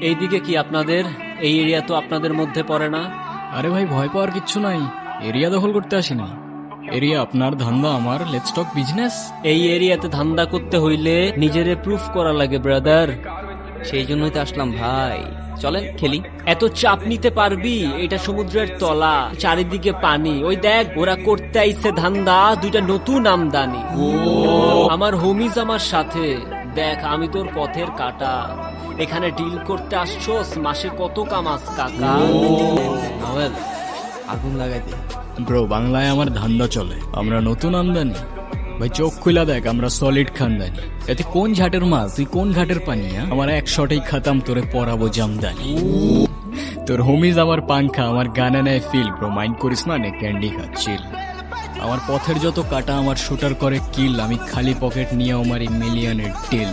এইদিকে কি আপনাদের? এই এরিয়া তো আপনাদের মধ্যে পড়ে না। আরে ভাই, ভয় পাওয়ার কিচ্ছু নাই। এরিয়া দখল করতে আসি নাই। এরিয়া আপনার, ধান্দা আমার। Let's talk business. এই এরিয়াতে ধান্দা করতে হইলে নিজেরে প্রুফ করা লাগে ব্রাদার। সেই জন্যই তো আসলাম ভাই, চলেন খেলি। এত চাপ নিতে পারবি? এটা সমুদ্রের তলা, চারিদিকে পানি। ওই দেখ, ওরা করতে আইছে ধান্দা, দুইটা নতুন আমদানি। আমার হোমিজ আমার সাথে। দেখ, আমি তোর পথের কাটা। এখানে ডিল করতে আসছোস, মাসে কত কামাস কাকা? নভেল আগুন লাগাই দে। ব্রো, বাংলায় আমার ধান্দা চলে। আমরা নতুন আমদানি। ভাই চোখ খুলা দেখ, আমরা সলিড খানদানি। এতে কোন ঝাটের মাল, তুই কোন ঘাটের পানি? আমার এক শটেই খাতাম, তোরে পরাবো জামদানি। তোর হোমিজ আমার পাংখা, আমার গানে নেয় ফিল। ব্রো মাইন্ড করিস না, নে ক্যান্ডি খা, চিল। আমার পথের যত কাটা আমার শুটার করে কিল। আমি খালি পকেট নিয়ে আমার মিলিয়নের ডিল।